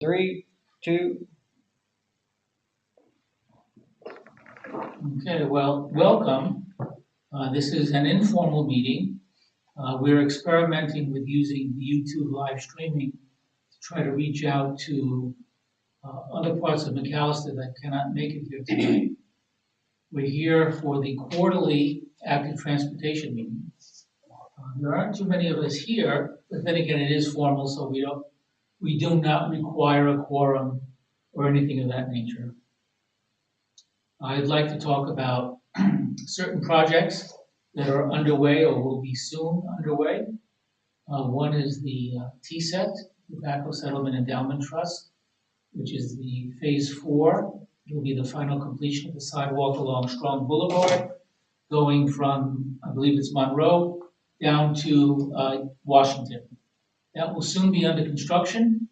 3, 2. Okay, well, welcome. This is an informal meeting. We're experimenting with using the YouTube live streaming to try to reach out to other parts of McAllister that cannot make it here tonight. We're here for the quarterly active transportation meeting. There aren't too many of us here, but then again, it is formal, so we do not require a quorum or anything of that nature. I'd like to talk about certain projects that are underway or will be soon underway. One is the TSET, Tobacco Settlement Endowment Trust, which is the phase 4. It will be the final completion of the sidewalk along Strong Boulevard, going from, I believe it's Monroe, down to Washington. That will soon be under construction,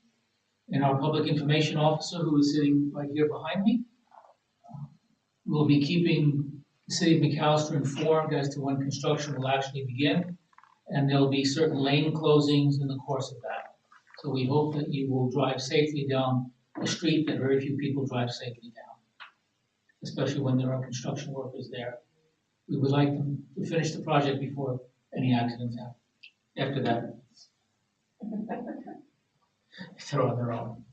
and our public information officer, who is sitting right here behind me, will be keeping the city of McAllister informed as to when construction will actually begin, and there'll be certain lane closings in the course of that. So we hope that you will drive safely down a street that very few people drive safely down, especially when there are construction workers there. We would like them to finish the project before any accidents happen. After that, they're on their own.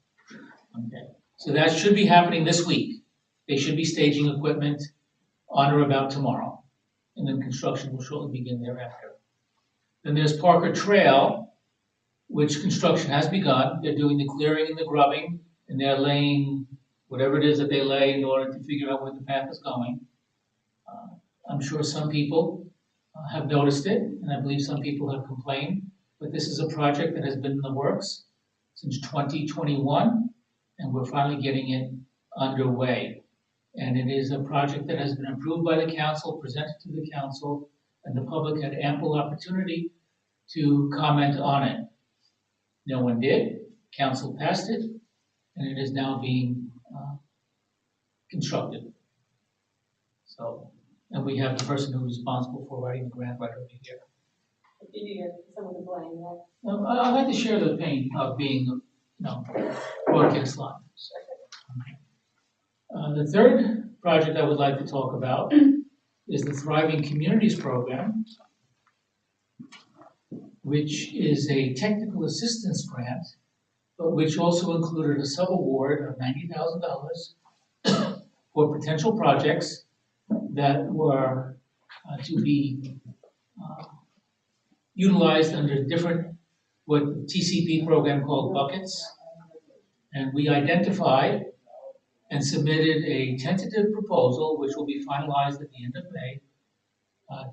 Okay, so that should be happening this week. They should be staging equipment on or about tomorrow, and then construction will shortly begin thereafter. Then there's Parker Trail, which construction has begun. They're doing the clearing and the grubbing, and they're laying whatever it is that they lay in order to figure out where the path is going. I'm sure some people have noticed it, and I believe some people have complained, but this is a project that has been in the works since 2021, and we're finally getting it underway. And it is a project that has been approved by the council, presented to the council, and the public had ample opportunity to comment on it. No one did. Council passed it, and it is now being constructed. So, and we have the person who's responsible for writing the grant right over here. If you do some of the blame, right? I'd like to share the pain of being, broadcast live. The third project I would like to talk about is the Thriving Communities Program, which is a technical assistance grant, but which also included a sub-award of $90,000 for potential projects that were to be utilized under different, what TCP program called buckets. And we identified and submitted a tentative proposal, which will be finalized at the end of May,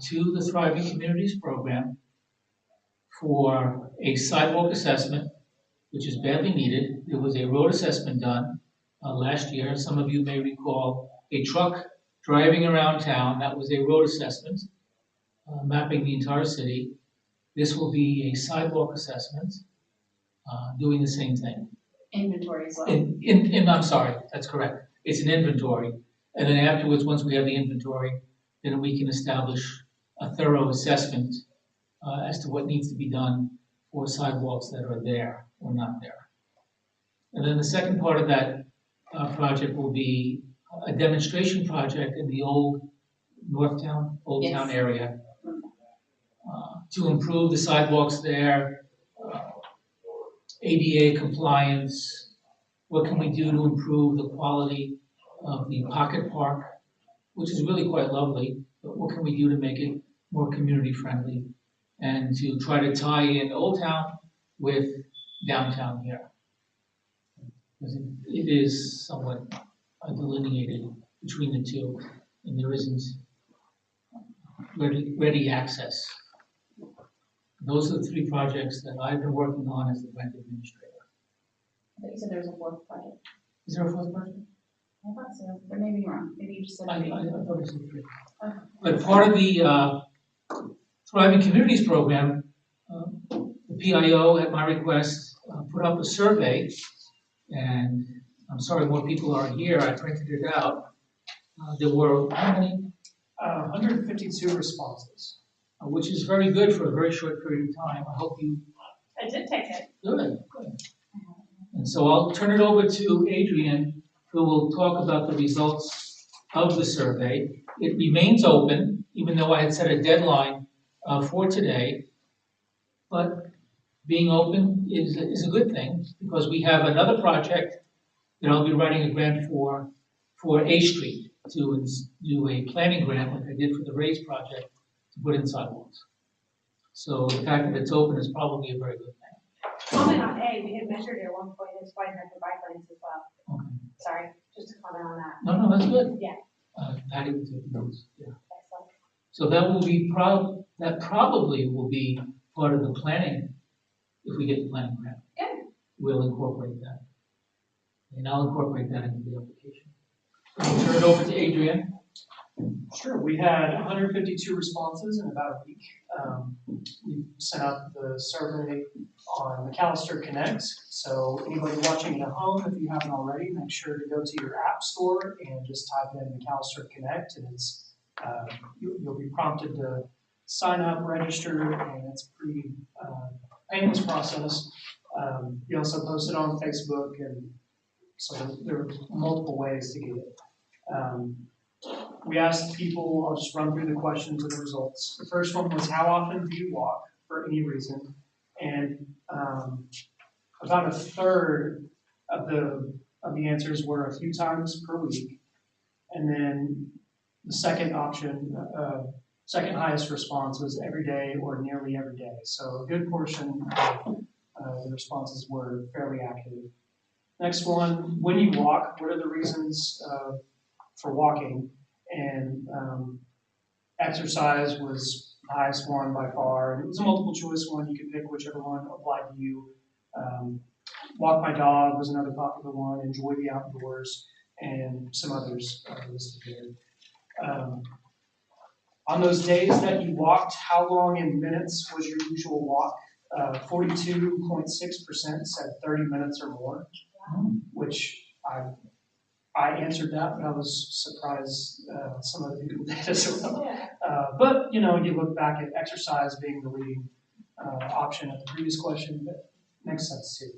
to the Thriving Communities Program for a sidewalk assessment, which is badly needed. There was a road assessment done last year. Some of you may recall a truck driving around town. That was a road assessment, mapping the entire city. This will be a sidewalk assessment, doing the same thing. Inventory as well. I'm sorry, that's correct. It's an inventory. And then afterwards, once we have the inventory, then we can establish a thorough assessment as to what needs to be done for sidewalks that are there or not there. And then the second part of that project will be a demonstration project in the old Northtown, Old Town area to improve the sidewalks there, ADA compliance. What can we do to improve the quality of the pocket park, which is really quite lovely, but what can we do to make it more community friendly and to try to tie in Old Town with downtown here? Because it is somewhat delineated between the two, and there isn't ready access. Those are the three projects that I've been working on as the grant administrator. I thought you said there was a fourth project. Is there a fourth project? I thought so, but maybe you're wrong. Maybe you just said I three. thought it said 3. Okay. But part of the Thriving Communities Program, the PIO, at my request, put up a survey, and I'm sorry more people aren't here, I printed it out. There were how many? 152 responses. Which is very good for a very short period of time. I hope you. I did take it. Good. And so I'll turn it over to Adrian, who will talk about the results of the survey. It remains open, even though I had set a deadline for today. But being open is a good thing, because we have another project that I'll be writing a grant for A Street, to do a planning grant like I did for the Raise project, to put in sidewalks. So the fact that it's open is probably a very good thing. Comment on A, we had measured it at one point, it's wide enough for bike lanes as well. Okay. Sorry, just to comment on that. No, that's good. Yeah. Patty will take notes, yeah. Excellent. So that will be that probably will be part of the planning, if we get the planning grant. Good. We'll incorporate that. And I'll incorporate that into the application. I'll turn it over to Adrian. Sure, we had 152 responses in about a week. We sent out the survey on McAllister Connect. So anybody watching at home, if you haven't already, make sure to go to your app store and just type in McAllister Connect, and it's you'll be prompted to sign up, register, and it's a pretty painless process. We also post it on Facebook, and so there are multiple ways to get it. We asked people, I'll just run through the questions and the results. The first one was, how often do you walk for any reason? And about a third of the answers were a few times per week. And then the second option, second highest response was every day or nearly every day. So a good portion of the responses were fairly active. Next one, when you walk, what are the reasons for walking? And exercise was the highest one by far. And it was a multiple choice one. You could pick whichever one applied to you. Walk my dog was another popular one. Enjoy the outdoors, and some others listed there. On those days that you walked, how long in minutes was your usual walk? 42.6% said 30 minutes or more, which I answered that, but I was surprised some of the people did as well. But, you look back at exercise being the leading option at the previous question, that makes sense too.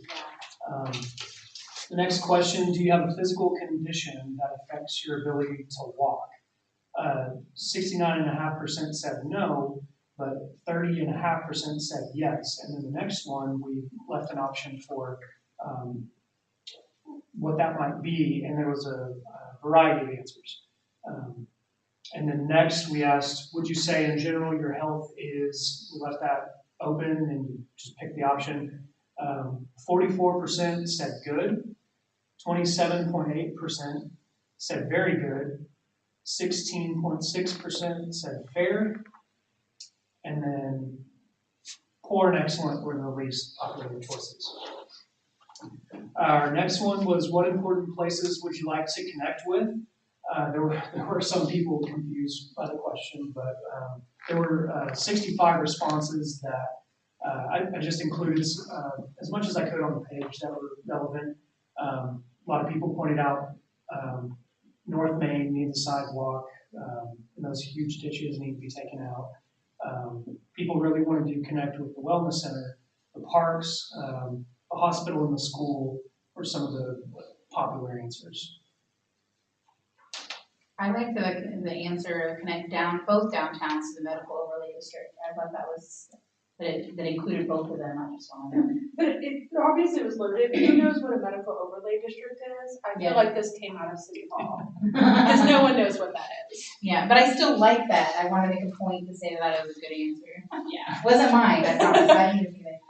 The next question, do you have a physical condition that affects your ability to walk? 69.5% said no, but 30.5% said yes. And then the next one, we left an option for what that might be, and there was a variety of answers. And then next we asked, would you say in general your health is, we left that open and you just pick the option. 44% said good, 27.8% said very good, 16.6% said fair, and then poor and excellent were the least popular choices. Our next one was, what important places would you like to connect with? There were some people confused by the question, but there were 65 responses that I just included as much as I could on the page that were relevant. A lot of people pointed out North Main needs a sidewalk, and those huge ditches need to be taken out. People really wanted to connect with the wellness center, the parks, the hospital and the school were some of the popular answers. I like the answer connect both downtowns to the medical overlay district. I thought that was that included both of them, not just one of them. But it obviously was limited. Who knows what a medical overlay district is? I feel like this came out of City Hall. Because no one knows what that is. Yeah, but I still like that. I want to make a point to say that it was a good answer. Yeah. It wasn't mine, I promise. I didn't take it.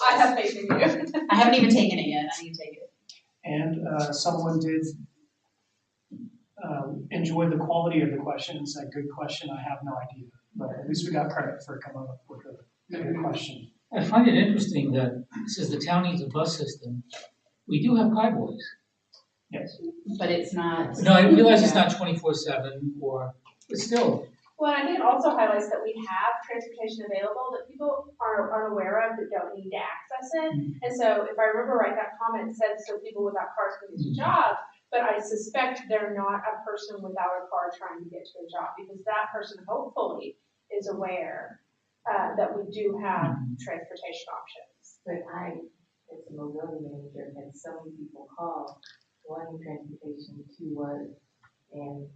I have faith in you. I haven't even taken it yet. I need to take it. And someone did enjoy the quality of the questions. A good question, I have no idea. But at least we got credit for coming up with a good question. I find it interesting that it says the town needs a bus system. We do have Kaiboys. Yes. But it's not. No, I realize it's not 24/7, but still. Well, I think it also highlights that we have transportation available that people are unaware of that don't need to access it. And so if I remember right, that comment said so people without cars can get to jobs, but I suspect they're not a person without a car trying to get to a job, because that person hopefully is aware that we do have transportation options. But as a mobility manager, I've had so many people call wanting transportation to work, and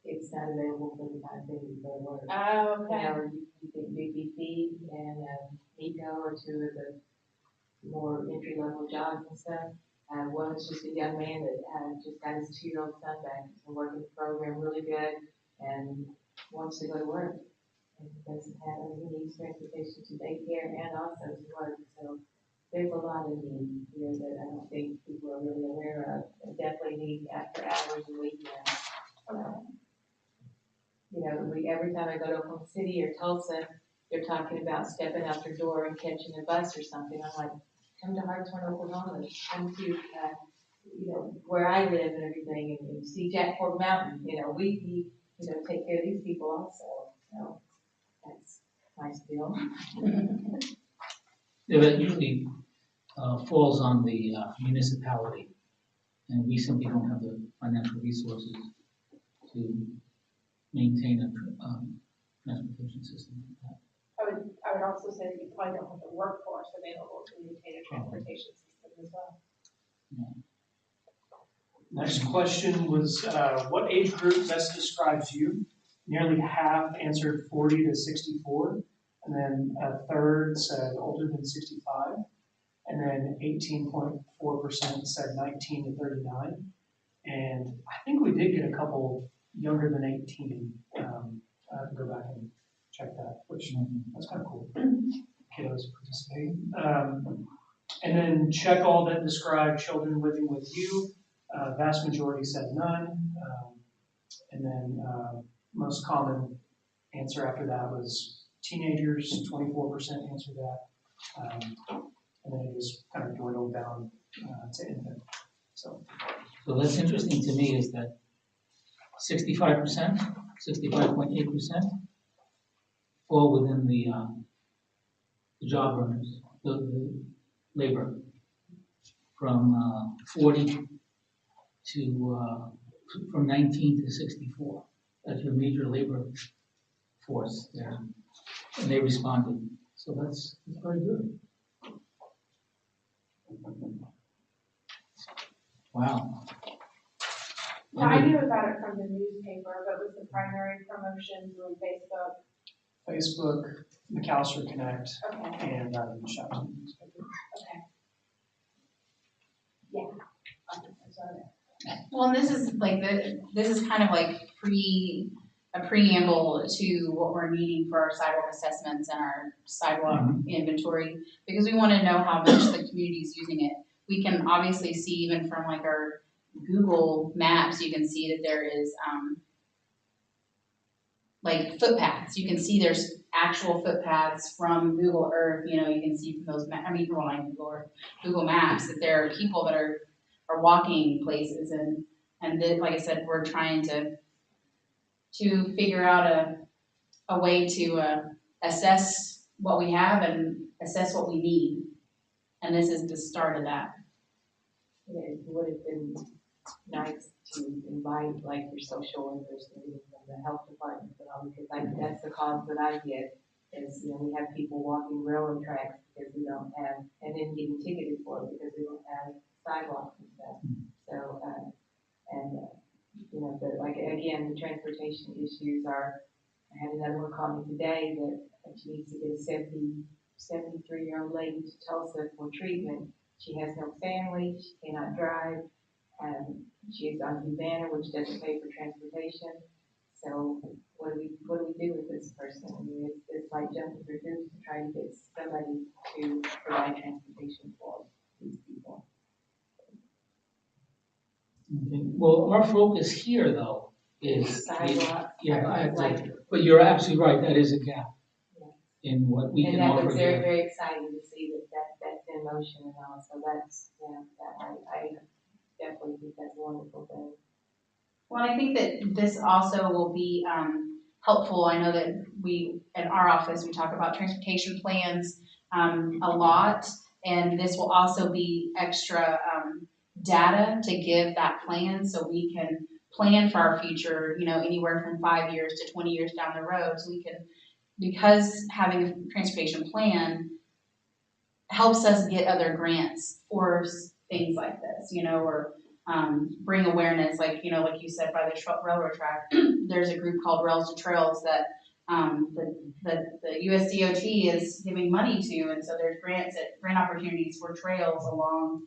it's not available for the time they need to go to work. Oh, You okay. know, you think BBB and Nico are two of the more entry-level jobs and stuff. One was just a young man that just got his 2-year-old son back. He's been working the program really good and wants to go to work. And he doesn't have, he needs transportation to daycare and also to work. So there's a lot of need here that I don't think people are really aware of. And definitely need after hours and weekends. You know, every time I go to Oklahoma City or Tulsa, they're talking about stepping out their door and catching a bus or something. I'm like, come to Hartshorn, Oklahoma, come to, where I live and everything, and see Jack Fork Mountain. You know, we need, take care of these people also. So that's a nice deal. Yeah, that usually falls on the municipality, and we simply don't have the financial resources to maintain a transportation system like that. I would also say that you probably don't have the workforce available to maintain a transportation system as well. Next question was, what age group best describes you? Nearly half answered 40 to 64, and then a third said older than 65, and then 18.4% said 19 to 39, and I think we did get a couple younger than 18. Go back and check that, which that's kind of cool. Kiddos participating. And then check all that describe children living with you. Vast majority said none. And then most common answer after that was teenagers, 24% answered that. And then it just kind of dwindled down to infant. So that's interesting to me is that 65%, 65.8% fall within the job earners, the labor, from 40 to from 19 to 64. That's your major labor force there, and they responded. So that's very good. Wow. Yeah, I knew about it from the newspaper, but was the primary promotion through Facebook? Facebook, McAllister Connect, Okay, and Shopton newspaper. okay. Yeah. I saw that. Well, and this is like this is kind of like a preamble to what we're needing for our sidewalk assessments and our sidewalk inventory, because we want to know how much the community is using it. We can obviously see even from like our Google Maps, you can see that there is like footpaths. You can see there's actual footpaths from Google Earth. You know, you can see from those, Google Maps that there are people that are walking places, and then, like I said, we're trying to figure out a way to assess what we have and assess what we need, and this is the start of that. It would have been nice to invite like your social workers and from the health department and all, because that's the calls that I get is, we have people walking railroad tracks because we don't have, and then getting ticketed for it because we don't have sidewalks and stuff. So, but like, again, the transportation issues are, I had another one call me today that she needs to get a 73-year-old lady to Tulsa for treatment. She has no family, she cannot drive, and she is on Humana, which doesn't pay for transportation. So what do we do with this person? I mean, it's like jumping through hoops to try to get somebody to provide transportation for these people. Okay. Well, our focus here, though, is Sidewalk. but you're absolutely right. That is a gap in what we can offer. And that was very, very exciting to see that's in motion and all. So that's, I definitely think that's a wonderful thing. Well, I think that this also will be helpful. I know that we, at our office, we talk about transportation plans a lot, and this will also be extra data to give that plan so we can plan for our future, anywhere from 5 years to 20 years down the road. So we can, because having a transportation plan helps us get other grants for things like this, you know, or bring awareness, like, you know, like you said, by the railroad track, there's a group called Rails to Trails that the USDOT is giving money to, and so there's grant opportunities for trails along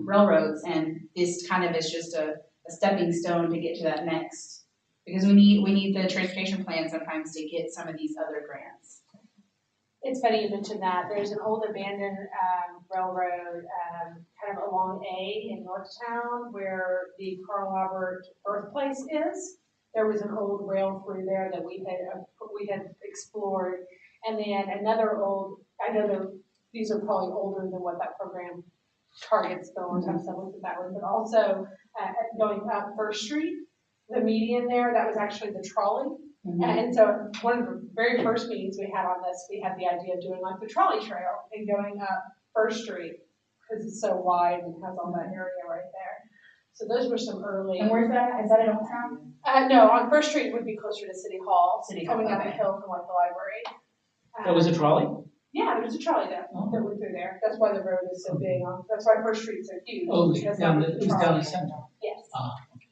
railroads, and this kind of is just a stepping stone to get to that next, because we need the transportation plan sometimes to get some of these other grants. It's funny you mentioned that. There's an old abandoned railroad kind of along A in Northtown where the Carl Albert birthplace is. There was an old rail through there that we had explored. And then another old, I know these are probably older than what that program targets, the long time stuff looked at that one, but also going up First Street, the median there, that was actually the trolley. And so one of the very first meetings we had on this, we had the idea of doing like the trolley trail and going up First Street because it's so wide and has all that area right there. So those were some early. And where's that? Is that in Old Town? No, on First Street would be closer to City Hall. City Hall, coming down the okay. hill from like the library. There was a trolley? Yeah, there was a trolley there Oh. that went through there. That's why the road is so big. That's why First Street's so huge. Oh, it because was down that the trolley. center. Yes. Ah, okay.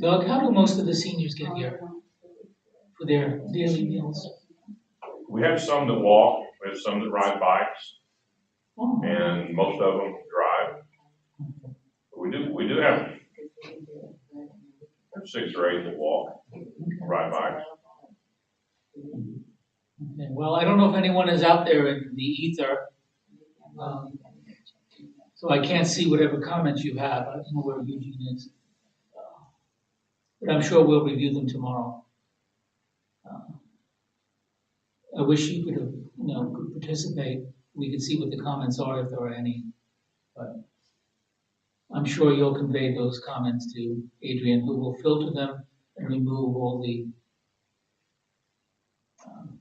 Doug, how do most of the seniors get here for their daily meals? We have some that walk, we have some that ride bikes, Oh, and most of them drive. We do have 6 or 8 that walk, ride bikes. okay. Well, I don't know if anyone is out there in the ether, so I can't see whatever comments you have. I don't know where Eugene is. But I'm sure we'll review them tomorrow. I wish you could have, could participate. We could see what the comments are if there are any. But I'm sure you'll convey those comments to Adrian, who will filter them and remove all the.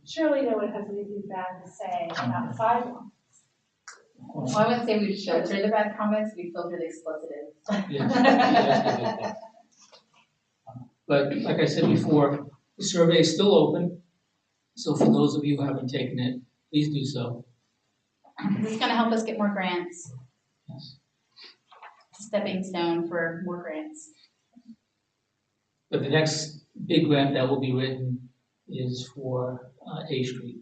Surely no one has anything bad to say about the sidewalk. Well, I wouldn't say we filter the bad comments, we filter the expletives. Yes, that's a good thing. But like I said before, the survey is still open. So for those of you who haven't taken it, please do so. This is gonna help us get more grants, Yes. stepping stone for more grants. But the next big grant that will be written is for A Street,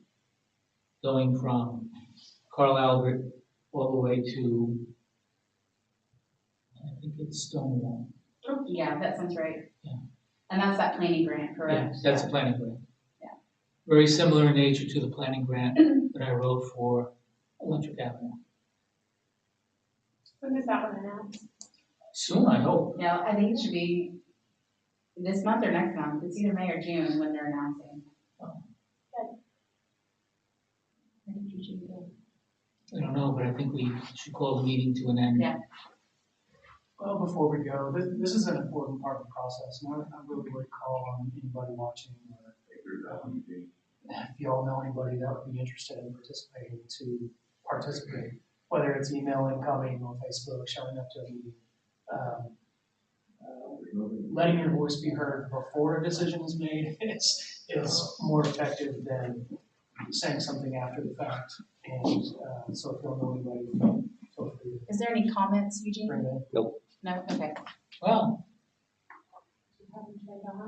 going from Carl Albert all the way to, I think it's Stonewall. Yeah, that sounds right. Yeah. And that's that planning grant, correct? Yeah, that's a planning grant. Yeah. Very similar in nature to the planning grant that I wrote for Electric Avenue. When is that one announced? Soon, I hope. Yeah, I think it should be this month or next month. It's either May or June when they're announcing. I don't know, but I think we should call the meeting to an end. Yeah. Well, before we go, this is an important part of the process, and I really would call on anybody watching, or if you all know anybody that would be interested in participating, to participate, whether it's email incoming or Facebook, showing up to a meeting. Letting your voice be heard before a decision is made is more effective than saying something after the fact. And so if you don't know anybody, feel free to Is there any comments, Eugene? bring it in. No? Okay. Well, You haven't turned on.